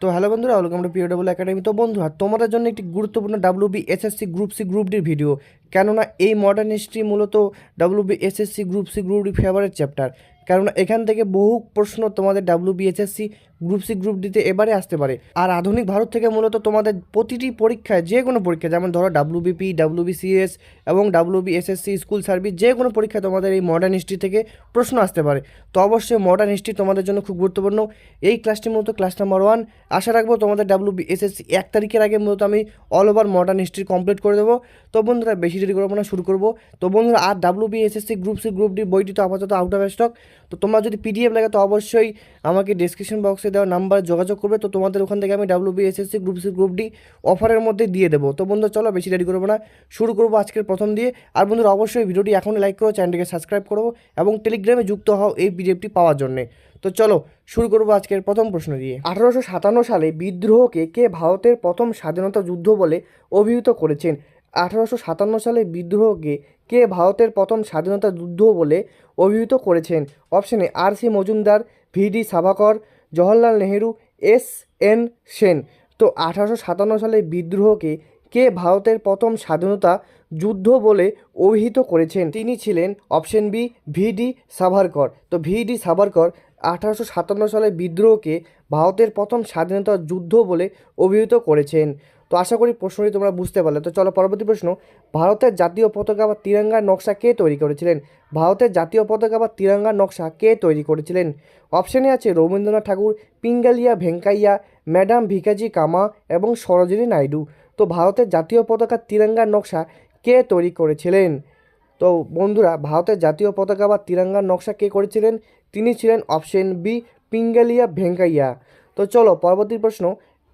তো হ্যালো বন্ধুরা, welcome to পিওডাবল academy. তো বন্ধুরা, তোমাদের জন্য একটি গুরুত্বপূর্ণ WB SSC group C group ডির ভিডিও। কেননা এই মডার্ন হিস্ট্রি মূলত WB SSC group C group D favourite chapter. কেননা এখান থেকে বহু প্রশ্ন তোমাদের WB SSC group C group ডিতে এবারে আসতে পারে। আর আধুনিক ভারত থেকে মূলত তোমাদের প্রতিটি পরীক্ষায়, যে কোনো পরীক্ষা, যেমন ধরো ডাব্লিউবিপি, ডাব্লিউবিসিএস এবং ডাব্লিউবি এসএসসি স্কুল সার্ভিস, যে কোনো পরীক্ষায় তোমাদের এই মডার্ন হিস্ট্রি থেকে প্রশ্ন আসতে পারে। তো অবশ্যই মডার্ন হিস্ট্রি তোমাদের জন্য খুব গুরুত্বপূর্ণ। এই ক্লাসটি মূলত ক্লাস নাম্বার 1। আশা রাখবো তোমাদের ডাব্লিউবি এসএসসি 1 তারিখের আগে মূলত আমি all over modern history complete করে দেবো। তো বন্ধুরা, বেশি দেরি করবো না, শুরু করবো। তো বন্ধুরা, আর WB SSC group C group D বইটি তো আপাতত আউট অফ স্টক। তো তোমরা যদি পিডিএফ লাগে তো অবশ্যই আমাকে ডিসক্রিপশন বক্সে দেওয়া নাম্বারে যোগাযোগ করবে। তো তোমাদের ওখান থেকে আমি WB SSC group C group D অফারের মধ্যে দিয়ে দেবো। তো বন্ধুরা, চলো বেশি দেরি করবো না, শুরু করবো আজকের প্রথম দিয়ে। আর বন্ধুরা, অবশ্যই ভিডিওটি এখনই লাইক করো, চ্যানেলটিকে সাবস্ক্রাইব করো এবং টেলিগ্রামে যুক্ত হও এই পিডিএফটি পাওয়ার জন্যে। তো চলো শুরু করবো আজকের প্রথম প্রশ্ন দিয়ে। 1857 সালে বিদ্রোহকে কে ভারতের প্রথম স্বাধীনতা যুদ্ধ বলে অভিহিত করেছেন? 1857 সালে বিদ্রোহকে কে ভারতের প্রথম স্বাধীনতা যুদ্ধ বলে অভিহিত করেছেন? অপশনে R C. Majumdar, VD. Savarkar, Jawaharlal Nehru, S N. Sen. তো 1857 সালে বিদ্রোহকে কে ভারতের প্রথম স্বাধীনতা যুদ্ধ বলে অভিহিত করেছেন? তিনি ছিলেন অপশন বি ভি.ডি. সাভারকর। তো ভি.ডি. সাভারকর 1857 সালে বিদ্রোহকে ভারতের প্রথম স্বাধীনতা যুদ্ধ বলে অভিহিত করেছেন। তো আশা করি প্রশ্নটি তোমরা বুঝতে পারলে। তো চলো পরবর্তী প্রশ্ন। ভারতের জাতীয় পতাকা বা তিরঙ্গার নকশা কে তৈরি করেছিলেন? ভারতের জাতীয় পতাকা বা তিরঙ্গার নকশা কে তৈরি করেছিলেন? অপশানে আছে রবীন্দ্রনাথ ঠাকুর, পিঙ্গালিয়া ভেঙ্কাইয়া, ম্যাডাম ভিকাজি কামা এবং সরোজিনী নাইডু। তো ভারতের জাতীয় পতাকা তিরঙ্গার নকশা কে তৈরি করেছিলেন? তো বন্ধুরা, ভারতের জাতীয় পতাকা বা তিরঙ্গার নকশা কে করেছিলেন? তিনি ছিলেন অপশন বি পিঙ্গালিয়া ভেঙ্কাইয়া। তো চলো পরবর্তী প্রশ্ন।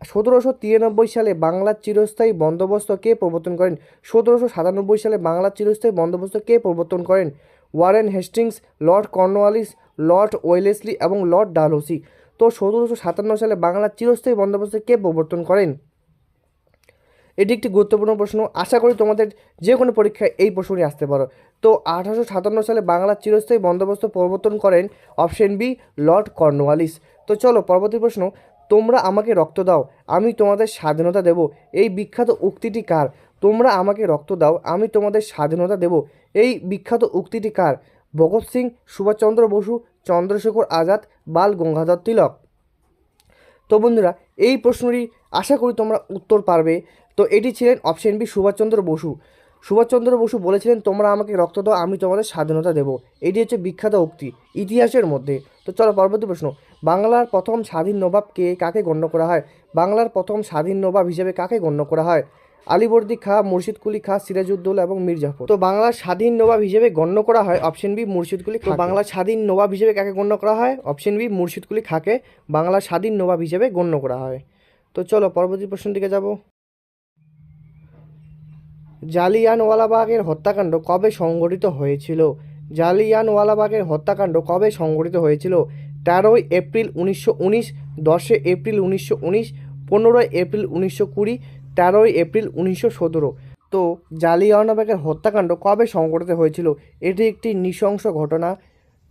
1793 সালে বাংলার চিরস্থায়ী বন্দোবস্ত কে প্রবর্তন করেন? 1797 সালে বাংলার চিরস্থায়ী বন্দোবস্ত কে প্রবর্তন করেন? Warren Hastings, Lord Cornwallis, Lord Wellesley এবং লর্ড ডালহৌসি। তো 1757 সালে বাংলার চিরস্থায়ী বন্দোবস্ত কে প্রবর্তন করেন? এটি একটি গুরুত্বপূর্ণ প্রশ্ন। আশা করি তোমাদের যে কোনো পরীক্ষায় এই প্রশ্নটি আসতে পারো। তো 1857 সালে বাংলার চিরস্থায়ী বন্দোবস্ত প্রবর্তন করেন অপশন বি লর্ড কর্নওয়ালিস। তো চলো পরবর্তী প্রশ্ন। তোমরা আমাকে রক্ত দাও, আমি তোমাদের স্বাধীনতা দেব, এই বিখ্যাত উক্তিটি কার? তোমরা আমাকে রক্ত দাও, আমি তোমাদের স্বাধীনতা দেব, এই বিখ্যাত উক্তিটি কার? ভগৎ সিং, সুভাষচন্দ্র বসু, চন্দ্রশেখর আজাদ, বাল গঙ্গাধর তিলক। তো বন্ধুরা, এই প্রশ্নটি আশা করি তোমরা উত্তর পারবে। তো এটি ছিলেন অপশন বি সুভাষচন্দ্র বসু। সুভাষচন্দ্র বসু বলেছিলেন তোমরা আমাকে রক্ত দাও, আমি তোমাদের স্বাধীনতা দেব। এটি হচ্ছে বিখ্যাত উক্তি ইতিহাসের মধ্যে। তো চলো পরবর্তী প্রশ্ন। বাংলার প্রথম স্বাধীন নবাবকে কাকে গণ্য করা হয়? বাংলার প্রথম স্বাধীন নবাব হিসেবে কাকে গণ্য করা হয়? আলীবর্দী খাঁ, মুর্শিদ কুলি খাঁ, সিরাজউদ্দৌলা এবং মীর জাফর। তো বাংলার স্বাধীন নবাব হিসেবে গণ্য করা হয় অপশন বি মুর্শিদ কুলি খাঁ। বাংলার স্বাধীন নবাব হিসেবে কাকে গণ্য করা হয়? অপশন বি মুর্শিদ কুলি খাঁকে বাংলার স্বাধীন নবাব হিসেবে গণ্য করা হয়। তো চলো পরবর্তী প্রশ্ন দিকে যাব। জালিয়ানওয়ালাবাগের হত্যাকাণ্ড কবে সংঘটিত হয়েছিল? জালিয়ানওয়ালাবাগের হত্যাকাণ্ড কবে সংঘটিত হয়েছিল? 13ই এপ্রিল 1919, 10 এপ্রিল 1919, 15 এপ্রিল 1920, 13ই এপ্রিল 1917। তো জালিয়ানওয়ালাবাগের হত্যাকাণ্ড কবে সংঘটিত হয়েছিল? এটি একটি নৃশংস ঘটনা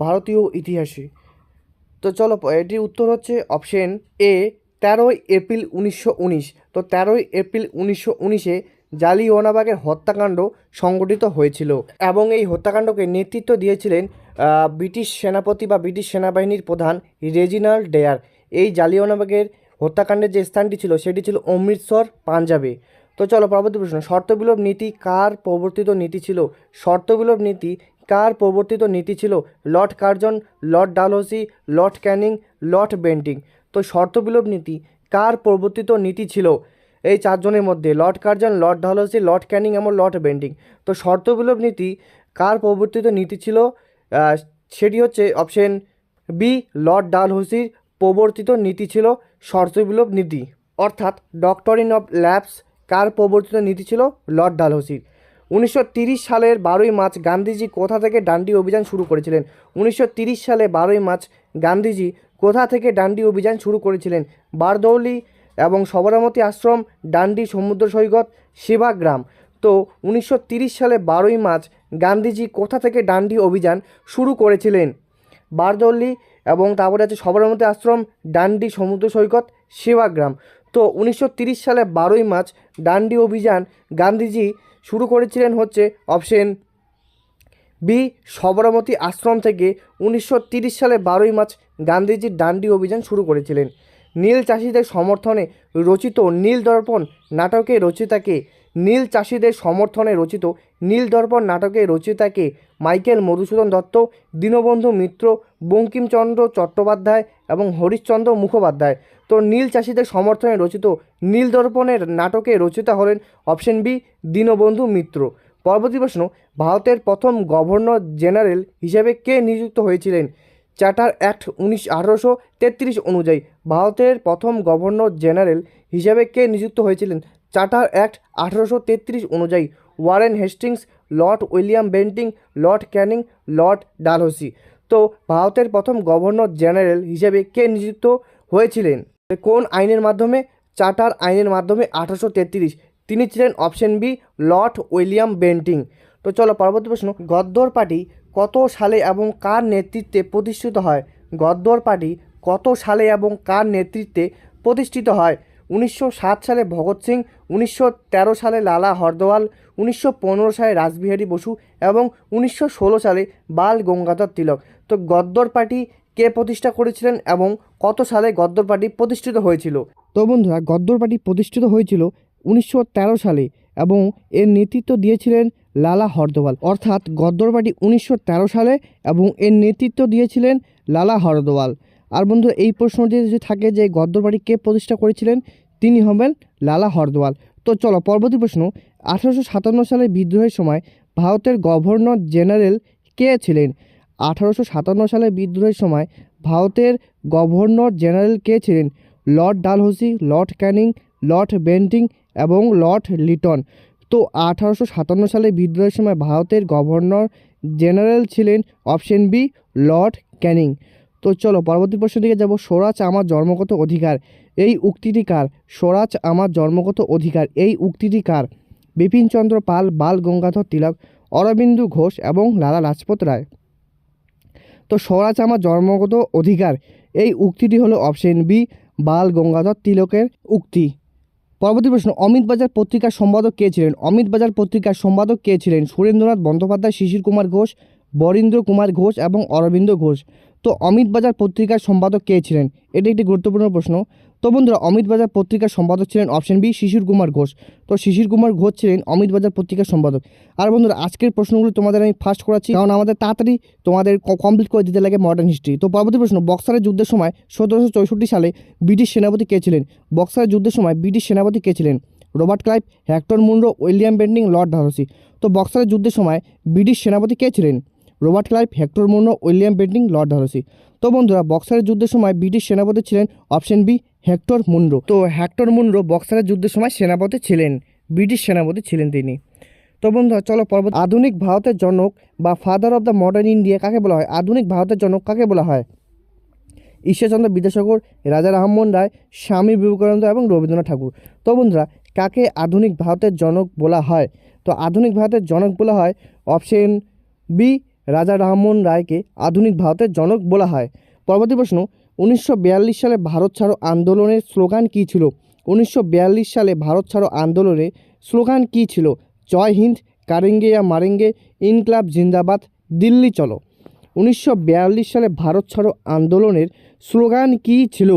ভারতীয় ইতিহাসে। তো চলো এটির উত্তর হচ্ছে অপশন এ 13ই এপ্রিল 1919। তো 13ই এপ্রিল 1919-এ জালিয়ানওয়ালাবাগের হত্যাকাণ্ড সংঘটিত হয়েছিল এবং এই হত্যাকাণ্ডকে নেতৃত্ব দিয়েছিলেন ব্রিটিশ সেনাপতি বা ব্রিটিশ সেনাবাহিনীর প্রধান রেজিনাল্ড ডেয়ার। এই জালিয়ানওয়ালাবাগের হত্যাকাণ্ডের যে স্থানটি ছিল সেটি ছিল অমৃতসর, পাঞ্জাবে। তো চলো পরবর্তী প্রশ্ন। শর্তবিলোপ নীতি কার প্রবর্তিত নীতি ছিল? শর্তবিলোপ নীতি কার প্রবর্তিত নীতি ছিল? Lord Curzon, Lord Dalhousie, Lord Canning, Lord Bentinck. তো শর্তবিলোপ নীতি কার প্রবর্তিত নীতি ছিল? এই চারজনের মধ্যে Lord Curzon, Lord Dalhousie, Lord Canning এবং লর্ড বেন্টিং। তো শর্তবিলোপ নীতি কার প্রবর্তিত নীতি ছিল? সেটি হচ্ছে অপশন বি লর্ড ডালহৌসির প্রবর্তিত নীতি ছিল শর্তবিলোপ নীতি। অর্থাৎ ডক্টরিন অফ ল্যাপস কার প্রবর্তিত নীতি ছিল? লর্ড ডালহৌসির। 1930 সালের 12ই মার্চ গান্ধীজি কোথা থেকে ডান্ডি অভিযান শুরু করেছিলেন? 1930 সালে 12ই মার্চ গান্ধীজি কোথা থেকে ডান্ডি অভিযান শুরু করেছিলেন? বারদৌলি এবং সবরমতী আশ্রম, ডান্ডি সমুদ্র সৈকত, সেবাগ্রাম। তো 1930 সালে 12ই মার্চ গান্ধীজি কোথা থেকে ডান্ডি অভিযান শুরু করেছিলেন? বারদৌলি এবং তারপরে আছে সবরমতী আশ্রম, ডান্ডি সমুদ্র সৈকত, সেবাগ্রাম। তো 1930 সালে 12ই মার্চ ডান্ডি অভিযান গান্ধীজি শুরু করেছিলেন হচ্ছে অপশন বি সবরমতী আশ্রম থেকে। 1930 সালে 12ই মার্চ গান্ধীজি ডান্ডি অভিযান শুরু করেছিলেন। নীল চাষিদের সমর্থনে রচিত নীল দর্পণ নাটকের রচয়িতাকে? নীল চাষিদের সমর্থনে রচিত নীল দর্পণ নাটকের রচয়িতাকে? মাইকেল মধুসূদন দত্ত, দীনবন্ধু মিত্র, বঙ্কিমচন্দ্র চট্টোপাধ্যায় এবং হরিশ্চন্দ্র মুখোপাধ্যায়। তো নীল চাষিদের সমর্থনে রচিত নীল দর্পণের নাটকের রচয়িতা হলেন অপশন বি দীনবন্ধু মিত্র। পরবর্তী প্রশ্ন, ভারতের প্রথম গভর্নর জেনারেল হিসেবে কে নিযুক্ত হয়েছিলেন? চার্টার অ্যাক্ট 1833 অনুযায়ী ভারতের প্রথম গভর্নর জেনারেল হিসেবে কে নিযুক্ত হয়েছিলেন? চার্টার অ্যাক্ট 1833 অনুযায়ী Warren Hastings, Lord William Bentinck, Lord Canning, Lord Dalhousie. তো ভারতের প্রথম গভর্নর জেনারেল হিসেবে কে নিযুক্ত হয়েছিলেন? কোন আইনের মাধ্যমে? চার্টার আইনের মাধ্যমে 1833। তিনি ছিলেন option B Lord William Bentinck. তো চলো পরবর্তী প্রশ্ন, গদ্দর পার্টি কত সালে এবং কার নেতৃত্বে প্রতিষ্ঠিত হয়? গদ্দর পার্টি কত সালে এবং কার নেতৃত্বে প্রতিষ্ঠিত হয়? 1907 সালে ভগৎ সিং, 1913 সালে লালা হরদওয়াল, 1915 সালে রাসবিহারী বসু এবং 1916 সালে বাল গঙ্গাধর তিলক। তো গদ্দর পার্টি কে প্রতিষ্ঠা করেছিলেন এবং কত সালে গদ্দর পার্টি প্রতিষ্ঠিত হয়েছিল? তো বন্ধুরা, গদ্দর পার্টি প্রতিষ্ঠিত হয়েছিল 1913 সালে এবং এর নেতৃত্ব দিয়েছিলেন লালা হরদওয়াল। অর্থাৎ গদ্দর পার্টি 1913 সালে এবং এর নেতৃত্ব দিয়েছিলেন লালা হরদওয়াল। আর বন্ধুরা, এই প্রশ্নটি যদি থাকে যে গদ্দর পার্টি কে প্রতিষ্ঠা করেছিলেন, তিনি হবেন লালা হরদওয়াল। তো চলো পরবর্তী প্রশ্ন, 1857 সালে বিদ্রোহের সময় ভারতের গভর্নর জেনারেল কে ছিলেন? 1857 সালে বিদ্রোহের সময় ভারতের গভর্নর জেনারেল কে ছিলেন? Lord Dalhousie, Lord Canning, Lord Bentinck এবং লর্ড লিটন। তো 1857 সালে বিদ্রোহের সময় ভারতের গভর্নর জেনারেল ছিলেন অপশন বি লর্ড ক্যানিং। তো চলো পরবর্তী প্রশ্ন দিকে যাব। স্বরাজ আমার জন্মগত অধিকার, এই উক্তিটি কার? স্বরাজ আমার জন্মগত অধিকার, এই উক্তিটি কার? বিপিনচন্দ্র পাল, বাল গঙ্গাধর তিলক, অরবিন্দ ঘোষ এবং লালা লাজপত রায়। তো স্বরাজ আমার জন্মগত অধিকার, এই উক্তিটি হলো অপশন বি বাল গঙ্গাধর তিলকের উক্তি। পরবর্তী প্রশ্ন, অমিত বাজার পত্রিকার সম্পাদক কে ছিলেন? অমিত বাজার পত্রিকার সম্পাদক কে ছিলেন? সুরেন্দ্রনাথ বন্দ্যোপাধ্যায়, শিশির কুমার ঘোষ, বরীন্দ্র কুমার ঘোষ এবং অরবিন্দ ঘোষ। তো অমিত বাজার পত্রিকার সম্পাদক কে ছিলেন? এটি একটি গুরুত্বপূর্ণ প্রশ্ন। তো বন্ধুরা, অমিত বাজার পত্রিকার সম্পাদক ছিলেন অপশন বি শিশির কুমার ঘোষ। তো শিশির কুমার ঘোষ ছিলেন অমিত বাজার পত্রিকার সম্পাদক। আর বন্ধুরা, আজকের প্রশ্নগুলো তোমাদের আমি ফার্স্ট করাচ্ছি, কারণ আমাদের তাড়াতাড়ি তোমাদের কমপ্লিট করে দিতে লাগে মডার্ন হিস্ট্রি। তো পরবর্তী প্রশ্ন, বক্সারের যুদ্ধের সময় 1764 সালে ব্রিটিশ সেনাপতি কে ছিলেন? বক্সারের যুদ্ধের সময় ব্রিটিশ সেনাপতি কে ছিলেন? Robert Clive, Hector Munro, William Bentinck, Lord Dalhousie. তো বক্সারের যুদ্ধের সময় ব্রিটিশ সেনাপতি কে ছিলেন? Robert Clive, Hector Munro, William Bentinck, Lord Dalhousie. তো বন্ধুরা, বক্সারের যুদ্ধের সময় ব্রিটিশ সেনাপতি ছিলেন অপশন বি হেক্টর মুনরো। তো হেক্টর মুনরো বক্সারের যুদ্ধের সময় সেনাপতি ছিলেন, ব্রিটিশ সেনাপতি ছিলেন তিনি। তো বন্ধুরা, চলো পর্বত, আধুনিক ভারতের জনক বা father of the modern India কাকে বলা হয়? আধুনিক ভারতের জনক কাকে বলা হয়? ঈশ্বরচন্দ্র বিদ্যাসাগর, রাজা রামমোহন রায়, স্বামী বিবেকানন্দ এবং রবীন্দ্রনাথ ঠাকুর। তো বন্ধুরা, কাকে আধুনিক ভারতের জনক বলা হয়? তো আধুনিক ভারতের জনক বলা হয় অপশন বি রাজা রামমোহন রায়কে আধুনিক ভারতের জনক বলা হয়। পরবর্তী প্রশ্ন, 1942 সালে ভারত ছাড়ো আন্দোলনের স্লোগান কী ছিল? 1942 সালে ভারত ছাড়ো আন্দোলনের স্লোগান কী ছিল? জয় হিন্দ, কারেঙ্গে ইয়া মারেঙ্গে, ইনকলাব জিন্দাবাদ, দিল্লি চলো। 1942 সালে ভারত ছাড়ো আন্দোলনের স্লোগান কী ছিল?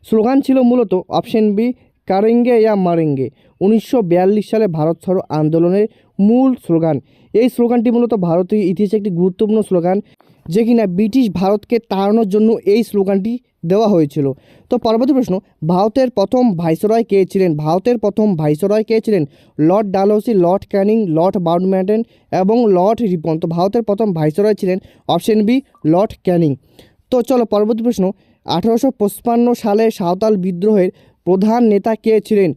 স্লোগান ছিল মূলত অপশন বি কারেঙ্গে ইয়া মারেঙ্গে। 1942 সালে ভারত ছাড়ো আন্দোলনের মূল স্লোগান। এই স্লোগানটি মূলত ভারতীয় ইতিহাসে একটি গুরুত্বপূর্ণ স্লোগান, যে কিনা ব্রিটিশ ভারতকে তাড়ানোর জন্য এই স্লোগানটি দেওয়া হয়েছিল। তো পরবর্তী প্রশ্ন, ভারতের প্রথম ভাইসরয় কে ছিলেন? ভারতের প্রথম ভাইসরয় কে ছিলেন? Lord Dalhousie, Lord Canning, Lord Mountbatten এবং লর্ড রিপন। তো ভারতের প্রথম ভাইসরয় ছিলেন অপশন বি লর্ড ক্যানিং। তো চলো পরবর্তী প্রশ্ন, 1855 সালে সাঁওতাল বিদ্রোহের প্রধান নেতা কে ছিলেন?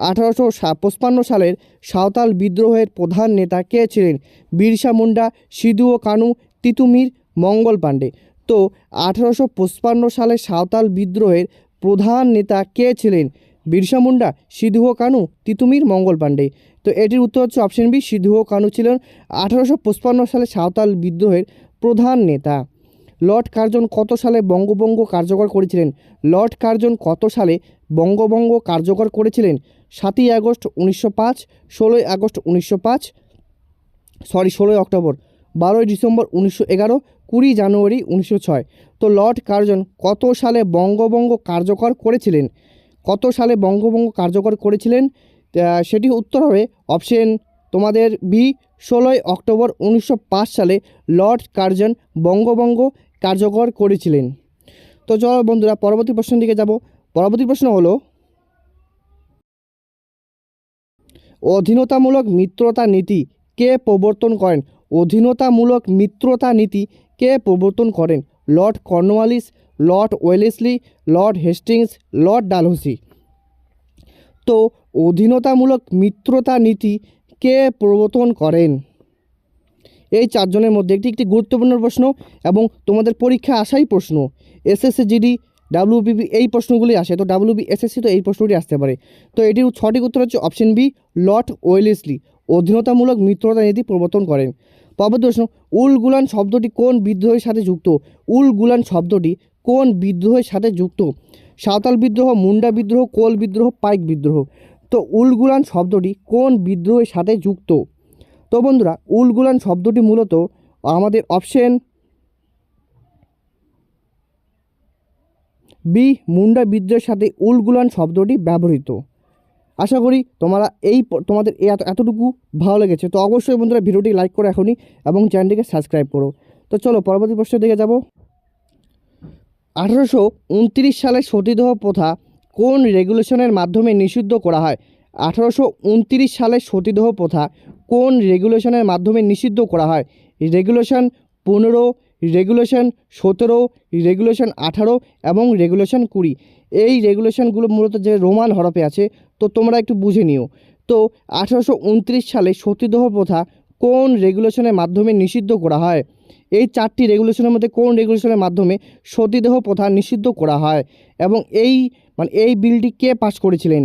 1855 সালের সাঁওতাল বিদ্রোহের প্রধান নেতা কে ছিলেন? বিরসা মুন্ডা, সিধু ও কানু, তিতুমির, মঙ্গল পাণ্ডে। তো 1855 সালে সাঁওতাল বিদ্রোহের প্রধান নেতা কে ছিলেন? বিরসা মুন্ডা, সিধু ও কানু, তিতুমির, মঙ্গল পাণ্ডে। তো এটির উত্তর হচ্ছে অপশন বি সিধু ও কানু ছিলেন 1855 সালে সাঁওতাল বিদ্রোহের প্রধান নেতা। লর্ড কার্জন কত সালে বঙ্গভঙ্গ কার্যকর করেছিলেন? লর্ড কার্জন কত সালে বঙ্গভঙ্গ কার্যকর করেছিলেন? 7ই আগস্ট 1905, 16ই আগস্ট 1905, 16ই অক্টোবর, 12ই ডিসেম্বর 1911, 20 জানুয়ারি 1906। তো লর্ড কার্জন কত সালে বঙ্গভঙ্গ কার্যকর করেছিলেন? কত সালে বঙ্গভঙ্গ কার্যকর করেছিলেন? সেটি উত্তর হবে অপশন তোমাদের বি, 16ই অক্টোবর 1905 সালে লর্ড কার্জন বঙ্গভঙ্গ কার্যকর করেছিলেন। তো চলো বন্ধুরা পরবর্তী প্রশ্নের দিকে যাব। পরবর্তী প্রশ্ন হলো, অধীনতামূলক মিত্রতা নীতি কে প্রবর্তন করেন? অধীনতামূলক মিত্রতা নীতি কে প্রবর্তন করেন? Lord Cornwallis, Lord Wellesley, Lord Hastings, Lord Dalhousie. তো অধীনতামূলক মিত্রতা নীতি কে প্রবর্তন করেন? এই চারজনের মধ্যে একটি গুরুত্বপূর্ণ প্রশ্ন এবং তোমাদের পরীক্ষা আসাই প্রশ্ন। এসএসসি জিডি ডাব্লিউবিপি এই প্রশ্নগুলি আসে, তো ডাব্লিউবিএসএসসি তো এই প্রশ্নটি আসতে পারে। তো এটির সঠিক উত্তর হচ্ছে অপশন বি, লর্ড ওয়েলেসলি অধীনতামূলক মিত্রতা নীতি প্রবর্তন করেন। পরবর্তী প্রশ্ন, উল গুলান শব্দটি কোন বিদ্রোহের সাথে যুক্ত? উল গুলান শব্দটি কোন বিদ্রোহের সাথে যুক্ত? সাঁওতাল বিদ্রোহ, মুন্ডা বিদ্রোহ, কোল বিদ্রোহ, পাইক বিদ্রোহ। তো উল গুলান শব্দটি কোন বিদ্রোহের সাথে যুক্ত? তো বন্ধুরা উল গুলান শব্দটি মূলত আমাদের অপশন বি, মুন্ডা বিদ্রোহের সাথে উল গুলান শব্দটি ব্যবহৃত। আশা করি তোমাদের এতটুকু ভালো লেগেছে। তো অবশ্যই বন্ধুরা ভিডিওটি লাইক করো এখনই এবং চ্যানেলটিকে সাবস্ক্রাইব করো। তো চলো পরবর্তী প্রশ্নের দিকে যাব। 1829 সালে সতীদাহ প্রথা কোন রেগুলেশনের মাধ্যমে নিষিদ্ধ করা হয়? 1829 সালে সতীদাহ প্রথা কোন রেগুলেশনের মাধ্যমে নিষিদ্ধ করা হয়? রেগুলেশন 15, রেগুলেশন 17, রেগুলেশন 18 এবং রেগুলেশন 20। এই রেগুলেশনগুলো মূলত যে রোমান হরফে আছে, তো তোমরা একটু বুঝে নিও। তো 1829 সালে সতীদাহ প্রথা কোন রেগুলেশনের মাধ্যমে নিষিদ্ধ করা হয়? এই চারটি রেগুলেশনের মধ্যে কোন রেগুলেশনের মাধ্যমে সতীদাহ প্রথা নিষিদ্ধ করা হয় এবং এই বিলটি কে পাস করেছিলেন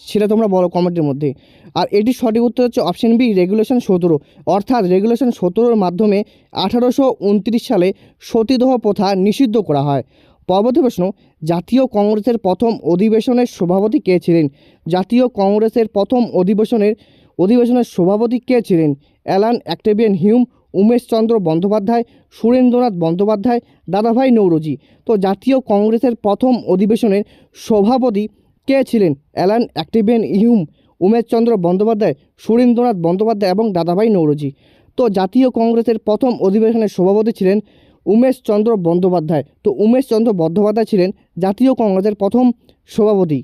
সেটা তোমরা বলো কমেন্টের মধ্যে। আর এটির সঠিক উত্তর হচ্ছে অপশন বি, রেগুলেশন 17। অর্থাৎ রেগুলেশন 17-র মাধ্যমে 1829 সালে সতীদাহ প্রথা নিষিদ্ধ করা হয়। পরবর্তী প্রশ্ন, জাতীয় কংগ্রেসের প্রথম অধিবেশনের সভাপতি কে ছিলেন? জাতীয় কংগ্রেসের প্রথম অধিবেশনের সভাপতি কে ছিলেন? Allan Octavian Hume, Umeshchandra Bandyopadhyay, Surendranath Bandyopadhyay, Dadabhai Naoroji. তো জাতীয় কংগ্রেসের প্রথম অধিবেশনের সভাপতি কে ছিলেন? Allan Octavian Hume, Umeshchandra Bandyopadhyay, Surendranath Bandyopadhyay এবং দাদাভাই নৌরোজি। তো জাতীয় কংগ্রেসের প্রথম অধিবেশনের সভাপতি ছিলেন উমেশচন্দ্র বন্দ্যোপাধ্যায়। তো উমেশচন্দ্র বন্দ্যোপাধ্যায় ছিলেন জাতীয় কংগ্রেসের প্রথম সভাপতি।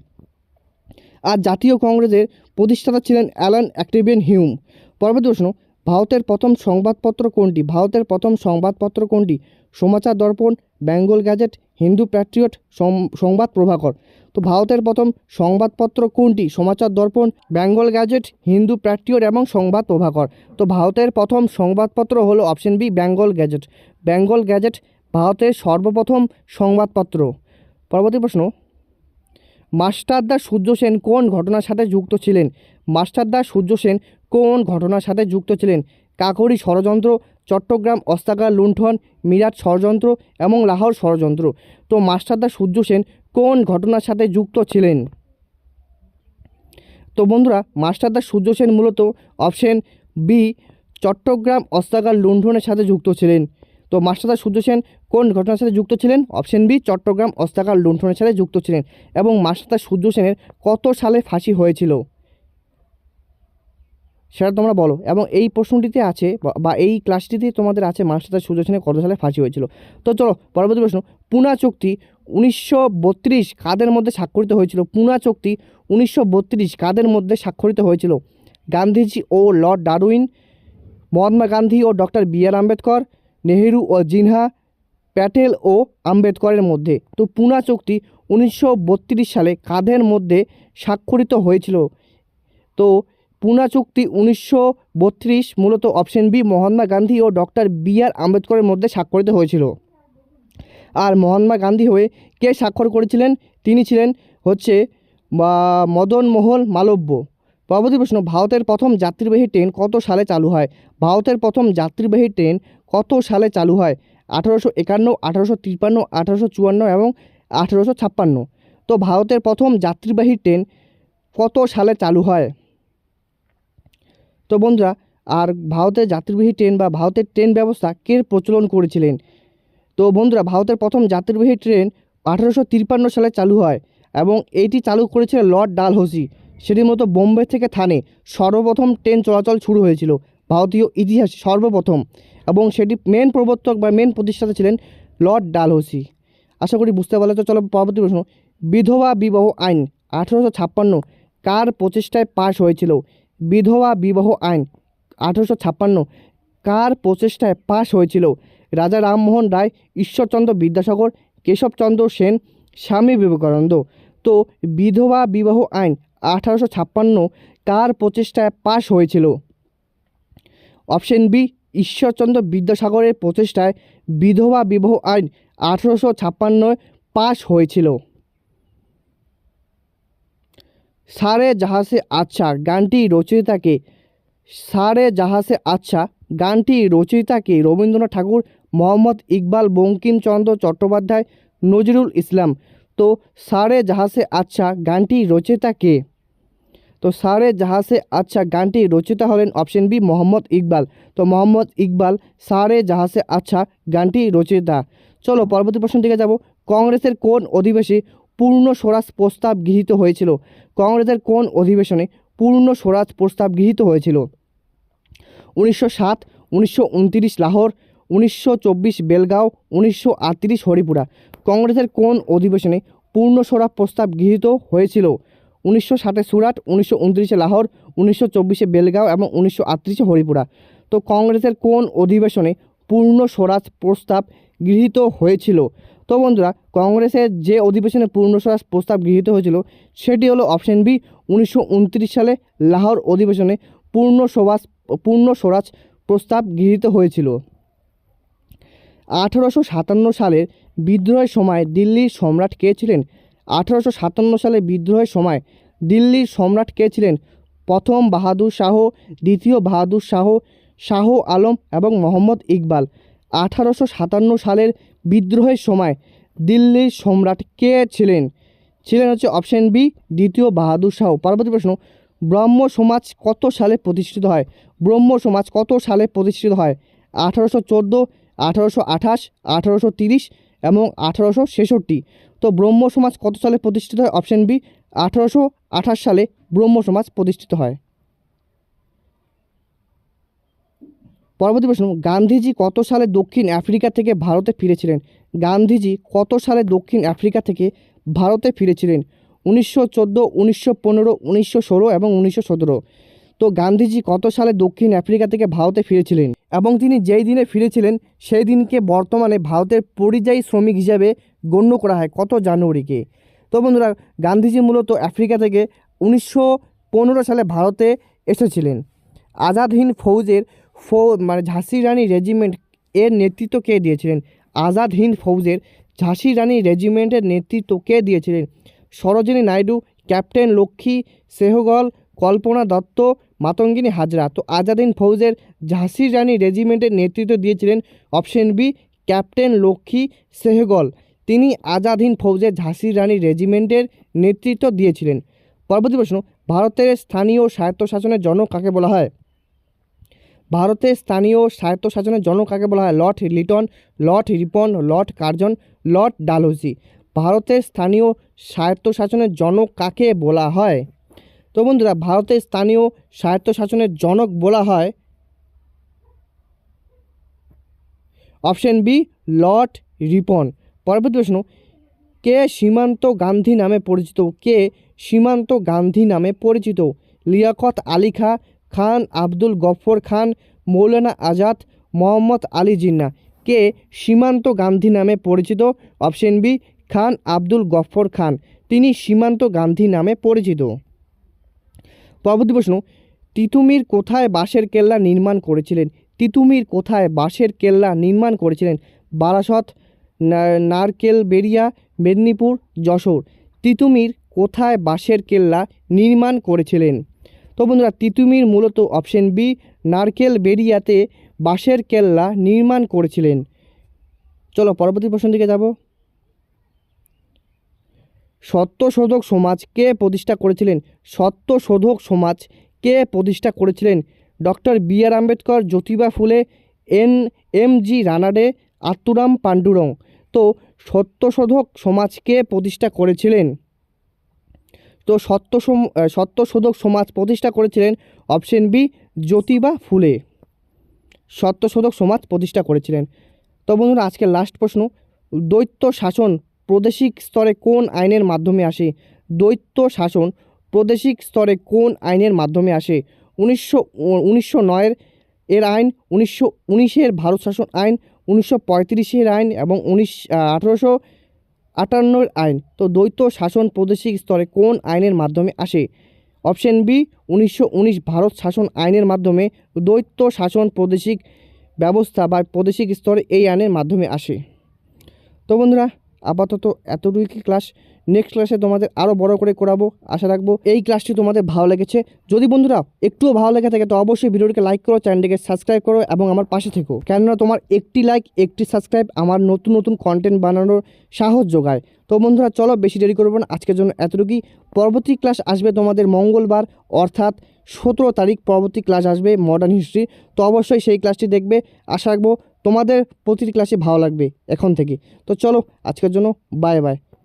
আর জাতীয় কংগ্রেসের প্রতিষ্ঠাতা ছিলেন অ্যালান অক্টেভিয়ান হিউম। পরবর্তী প্রশ্ন, ভারতের প্রথম সংবাদপত্র কোনটি? ভারতের প্রথম সংবাদপত্র কোনটি? সমাচার দর্পণ, বেঙ্গল গ্যাজেট, হিন্দু প্যাট্রিয়ট, সংবাদ প্রভাকর। তো ভারতের প্রথম সংবাদপত্র কোনটি? সমাচার দর্পণ, বেঙ্গল গ্যাজেট, হিন্দু প্যাট্রিয়ট এবং সংবাদ প্রভাকর। তো ভারতের প্রথম সংবাদপত্র হলো option B, Bengal Gazette. Bengal Gazette ভারতের সর্বপ্রথম সংবাদপত্র। পরবর্তী প্রশ্ন, মাস্টারদা সূর্য সেন কোন ঘটনার সাথে যুক্ত ছিলেন? মাস্টারদা সূর্য সেন কোন ঘটনার সাথে যুক্ত ছিলেন? কাকরি ষড়যন্ত্র, চট্টগ্রাম অস্ত্রাগার লুণ্ঠন, মিরাট ষড়যন্ত্র এবং লাহোর ষড়যন্ত্র। তো মাস্টারদা সূর্য সেন কোন ঘটনার সাথে যুক্ত ছিলেন? তো বন্ধুরা মাস্টারদা সূর্য সেন মূলত অপশন বি, চট্টগ্রাম অস্ত্রাগার লুণ্ঠনের সাথে যুক্ত ছিলেন। তো মাস্টারদা সূর্য সেন কোন ঘটনার সাথে যুক্ত ছিলেন? অপশন বি, চট্টগ্রাম অস্ত্রাগার লুণ্ঠনের সাথে যুক্ত ছিলেন। এবং মাস্টারদা সূর্য সেনের কত সালে ফাঁসি হয়েছিল সেটা তোমরা বলো। এবং এই প্রশ্নটিতে আছে বা এই ক্লাসটিতে তোমাদের আছে মাস্টারদা সূর্য সেনের কত সালে ফাঁসি হয়েছিল। তো চলো পরবর্তী প্রশ্ন, পুনা চুক্তি 1932 কাদের মধ্যে স্বাক্ষরিত হয়েছিল? পুনা চুক্তি 1932 কাদের মধ্যে স্বাক্ষরিত হয়েছিল? গান্ধীজি ও লর্ড ডারউইন, মহাত্মা গান্ধী ও ডক্টর বি.আর. আম্বেদকর, নেহেরু ও জিনহা, প্যাটেল ও আম্বেদকরের মধ্যে। তো পুনা চুক্তি 1932 সালে কাদের মধ্যে স্বাক্ষরিত হয়েছিল? তো পুনা চুক্তি 1932 মূলত অপশন বি, মহাত্মা গান্ধী ও ডক্টর বি.আর. আম্বেদকরের মধ্যে স্বাক্ষরিত হয়েছিল। আর মহাত্মা গান্ধী হয়ে কে স্বাক্ষর করেছিলেন? তিনি ছিলেন মদন মোহন মালব্য। পরবর্তী প্রশ্ন, ভারতের প্রথম যাত্রীবাহী ট্রেন কত সালে চালু হয়? ভারতের প্রথম যাত্রীবাহী ট্রেন কত সালে চালু হয়? 1851, 1853, 1854 এবং 1856। তো ভারতের প্রথম যাত্রীবাহী ট্রেন কত সালে চালু হয়? তো বন্ধুরা, আর ভারতের যাত্রীবাহী ট্রেন বা ভারতের ট্রেন ব্যবস্থা কে প্রচলন করেছিলেন? তো বন্ধুরা, ভারতের প্রথম যাত্রীবাহী ট্রেন 1853 সালে চালু হয় এবং এটি চালু করেছিলেন লর্ড ডালহৌসি। সেটির মতো বোম্বে থেকে থানে সর্বপ্রথম ট্রেন চলাচল শুরু হয়েছিল ভারতীয় ইতিহাসে সর্বপ্রথম, এবং সেটি মেন প্রবর্তক বা মেন প্রতিষ্ঠাতা ছিলেন লর্ড ডালহৌসি। আশা করি বুঝতে পারলে। তো চলো পরবর্তী প্রশ্ন। বিধবা বিবাহ আইন 1856 কার প্রচেষ্টায় পাশ হয়েছিল? বিধবা বিবাহ আইন 1856 কার প্রচেষ্টায় পাশ হয়েছিল? রাজা রামমোহন রায়, ঈশ্বরচন্দ্র বিদ্যাসাগর, কেশবচন্দ্র সেন, স্বামী বিবেকানন্দ। তো বিধবা বিবাহ আইন 1856 কার প্রচেষ্টায় পাশ হয়েছিল? অপশন বি, ঈশ্বরচন্দ্র বিদ্যাসাগরের প্রচেষ্টায় বিধবা বিবাহ আইন 1856 পাশ হয়েছিল। সারে জাহাসে আচ্ছা গানটি রচয়িতাকে? সারে জাহাসে আচ্ছা গানটি রচয়িতাকে? রবীন্দ্রনাথ ঠাকুর, মোহাম্মদ ইকবাল, বঙ্কিমচন্দ্র চট্টোপাধ্যায়, নজরুল ইসলাম। তো সারে জাহাসে আচ্ছা গানটি রচয়িতাকে? তো সারে জাহাসে আচ্ছা গানটি রচয়িতা হলেন অপশন বি, মোহাম্মদ ইকবাল। তো মোহাম্মদ ইকবাল সারে জাহাসে আচ্ছা গানটি রচয়িতা। চলো পরবর্তী প্রশ্ন দিকে যাব। কংগ্রেসের কোন অধিবেশনে পূর্ণ স্বরাজ প্রস্তাব গৃহীত হয়েছিল? কংগ্রেসের কোন অধিবেশনে পূর্ণ স্বরাজ প্রস্তাব গৃহীত হয়েছিল? 1907, 1929 লাহোর, 1924 বেলগাঁও, 1938 হরিপুরা। কংগ্রেসের কোন অধিবেশনে পূর্ণ স্বরাজ প্রস্তাব গৃহীত হয়েছিল? 1907 সুরাট, 1929 লাহোর, 1924 বেলগাঁও এবং 1938 হরিপুরা। তো কংগ্রেসের কোন অধিবেশনে পূর্ণ স্বরাজ প্রস্তাব গৃহীত হয়েছিল? তো বন্ধুরা, কংগ্রেসের যে অধিবেশনে পূর্ণ স্বরাজ প্রস্তাব গৃহীত হয়েছিল সেটি হলো অপশন বি, 1929 সালে লাহোর অধিবেশনে পূর্ণ স্বরাজ প্রস্তাব গৃহীত হয়েছিল। 1857 সালের বিদ্রোহের সময় দিল্লির সম্রাট কে ছিলেন? 1857 সালে বিদ্রোহের সময় দিল্লির সম্রাট কে ছিলেন? প্রথম বাহাদুর শাহ, দ্বিতীয় বাহাদুর শাহ, শাহ আলম এবং মোহাম্মদ ইকবাল। 1857 সালের বিদ্রোহের সময় দিল্লির সম্রাট কে ছিলেন? ছিলেন হচ্ছে অপশন বি, দ্বিতীয় বাহাদুর শাহ। পরবর্তী প্রশ্ন। ব্রহ্ম সমাজ কত সালে প্রতিষ্ঠিত হয়? ব্রহ্ম সমাজ কত সালে প্রতিষ্ঠিত হয়? 1814, 1828, 1830 এবং 1866। তো ব্রহ্ম সমাজ কত সালে প্রতিষ্ঠিত হয়? অপশন বি, 1828 সালে ব্রহ্ম সমাজ প্রতিষ্ঠিত হয়। পরবর্তী প্রশ্ন। গান্ধীজি কত সালে দক্ষিণ আফ্রিকা থেকে ভারতে ফিরেছিলেন? গান্ধীজি কত সালে দক্ষিণ আফ্রিকা থেকে ভারতে ফিরেছিলেন? 1914, 1915, 1916 এবং 1917। তো গান্ধীজি কত সালে দক্ষিণ আফ্রিকা থেকে ভারতে ফিরেছিলেন এবং তিনি যেই দিনে ফিরেছিলেন সেই দিনকে বর্তমানে ভারতের পরিযায়ী শ্রমিক হিসাবে গণ্য করা হয় কত জানুয়ারিকে? তো বন্ধুরা, গান্ধীজি মূলত আফ্রিকা থেকে 1915 সালে ভারতে এসেছিলেন। আজাদ হিন্দ ফৌজের ঝাঁসি রানী রেজিমেন্ট এর নেতৃত্ব কে দিয়েছিলেন? আজাদ হিন্দ ফৌজের ঝাঁসি রানী রেজিমেন্টের নেতৃত্ব কে দিয়েছিলেন? সরোজিনী নাইডু, ক্যাপ্টেন লক্ষ্মী সেহগল, কল্পনা দত্ত, মাতঙ্গিনী হাজরা। তো আজাদ হিন্দ ফৌজের ঝাঁসি রানী রেজিমেন্টের নেতৃত্ব দিয়েছিলেন অপশন বি, ক্যাপ্টেন লক্ষ্মী সেহগল। তিনি আজাদ হিন্দ ফৌজের ঝাঁসি রানী রেজিমেন্টের নেতৃত্ব দিয়েছিলেন। পরবর্তী প্রশ্ন। ভারতের স্থানীয় স্বায়ত্তশাসনের জনক কাকে বলা হয়? ভারতের স্থানীয় স্বায়ত্তশাসনের জনক কাকে বলা হয়? Lord Liton, Lord Ripon, Lord Curzon, Lord Dalhousie. ভারতের স্থানীয় স্বায়ত্তশাসনের জনক কাকে বলা হয়? তো বন্ধুরা, ভারতের স্থানীয় স্বায়ত্তশাসনের জনক বলা হয় অপশন বি, লর্ড রিপন। পরবর্তী প্রশ্ন। কে সীমান্ত গান্ধী নামে পরিচিত? কে সীমান্ত গান্ধী নামে পরিচিত? লিয়াকত আলী খান, আব্দুল গফর খান, মৌলানা আজাদ, মোহাম্মদ আলী জিন্নাহ। কে সীমান্ত গান্ধী নামে পরিচিত? অপশন বি, খান আব্দুল গফর খান। তিনি সীমান্ত গান্ধী নামে পরিচিত। পরবর্তী প্রশ্ন। তিতুমির কোথায় বাঁশের কেল্লা নির্মাণ করেছিলেন? তিতুমির কোথায় বাঁশের কেল্লা নির্মাণ করেছিলেন? বারাসত, নারকেলবেড়িয়া, মেদিনীপুর, যশোর। তিতুমির কোথায় বাঁশের কেল্লা নির্মাণ করেছিলেন? তো বন্ধুরা, তিতুমির মূলত অপশন বি, নারকেলবেড়িয়াতে বাঁশের কেল্লা নির্মাণ করেছিলেন। চলো পরবর্তী প্রশ্ন দিকে যাব। সত্যশোধক সমাজ কে প্রতিষ্ঠা করেছিলেন? সত্যশোধক সমাজ কে প্রতিষ্ঠা করেছিলেন? ডক্টর বি আর আম্বেদকর, জ্যোতিবা ফুলে, এম জি রানাডে, আত্তুরাম পান্ডুরং। তো সত্যশোধক সমাজ কে প্রতিষ্ঠা করেছিলেন? তো সত্যশোধক সমাজ প্রতিষ্ঠা করেছিলেন অপশন বি জ্যোতিবা ফুলে। সত্যশোধক সমাজ প্রতিষ্ঠা করেছিলেন। তো বন্ধুরা আজকের লাস্ট প্রশ্ন, দ্বৈত শাসন প্রাদেশিক স্তরে কোন আইনের মাধ্যমে আসে? দ্বৈত শাসন প্রাদেশিক স্তরে কোন আইনের মাধ্যমে আসে? 1909 এর আইন, 1919 ভারত শাসন আইন, 1935 আইন এবং 1858 আইন। তো দ্বৈত শাসন প্রাদেশিক স্তরে কোন আইনের মাধ্যমে আসে? অপশন বি 1919 ভারত শাসন আইনের মাধ্যমে দ্বৈত শাসন প্রাদেশিক ব্যবস্থা বা প্রাদেশিক স্তরে এই আইনের মাধ্যমে আসে। তো বন্ধুরা আপাতত এতটুকুই ক্লাস। নেক্সট ক্লাসে তোমাদের আরও বড় করে করাবো, আশা রাখবো এই ক্লাসটি তোমাদের ভালো লেগেছে। যদি বন্ধুরা একটুও ভালো লেগে থাকে তো অবশ্যই ভিডিওটিকে লাইক করো, চ্যানেলটিকে সাবস্ক্রাইব করো এবং আমার পাশে থেকো, কেননা তোমার একটি লাইক একটি সাবস্ক্রাইব আমার নতুন নতুন কন্টেন্ট বানানোর সাহস যোগায়। তো বন্ধুরা চলো বেশি দেরি করবো না, আজকের জন্য এতটুকুই। পরবর্তী ক্লাস আসবে তোমাদের মঙ্গলবার, অর্থাৎ 17 তারিখ পরবর্তী ক্লাস আসবে মডার্ন হিস্ট্রি। তো অবশ্যই সেই ক্লাসটি দেখবে, আশা রাখবো তোমাদের প্রতিটি ক্লাসে ভালো লাগবে এখন থেকে। তো চলো আজকের জন্য বাই বাই।